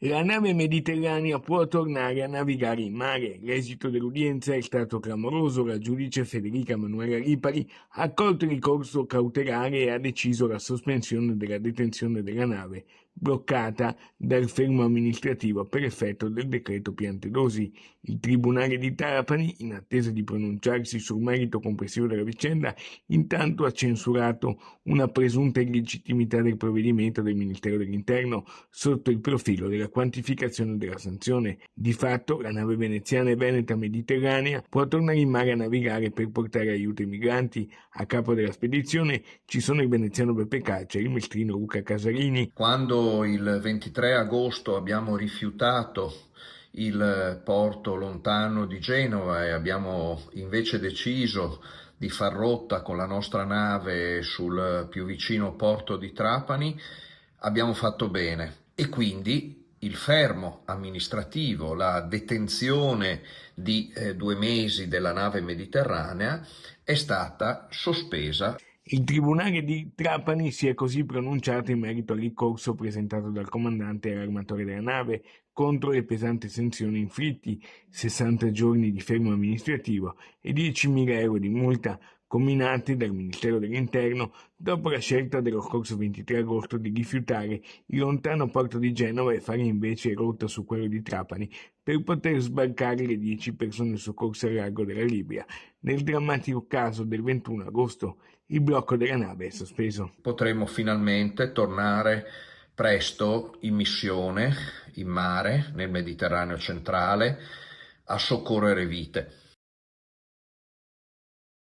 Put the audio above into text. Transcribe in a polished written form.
La nave Mediterranea può tornare a navigare in mare. L'esito dell'udienza è stato clamoroso. La giudice Federica Manuela Lipari ha accolto il ricorso cautelare e ha deciso la sospensione della detenzione della nave, bloccata dal fermo amministrativo per effetto del decreto Piantedosi. Il Tribunale di Trapani, in attesa di pronunciarsi sul merito complessivo della vicenda, intanto ha censurato una presunta illegittimità del provvedimento del Ministero dell'Interno sotto il profilo della quantificazione della sanzione. Di fatto, la nave veneziana e veneta Mediterranea può tornare in mare a navigare per portare aiuto ai migranti. A capo della spedizione ci sono il veneziano Beppe Caccia e il mestrino Luca Casarini. Quando il 23 agosto abbiamo rifiutato il porto lontano di Genova e abbiamo invece deciso di far rotta con la nostra nave sul più vicino porto di Trapani, abbiamo fatto bene e quindi il fermo amministrativo, la detenzione di 2 mesi della nave Mediterranea è stata sospesa. Il Tribunale di Trapani si è così pronunciato in merito al ricorso presentato dal comandante e armatore della nave contro le pesanti sanzioni inflitti, 60 giorni di fermo amministrativo e 10.000 euro di multa comminati dal Ministero dell'Interno dopo la scelta dello scorso 23 agosto di rifiutare il lontano porto di Genova e fare invece rotta su quello di Trapani per poter sbarcare le 10 persone soccorse al largo della Libia. Nel drammatico caso del 21 agosto il blocco della nave è sospeso. Potremo finalmente tornare presto in missione in mare nel Mediterraneo centrale a soccorrere vite.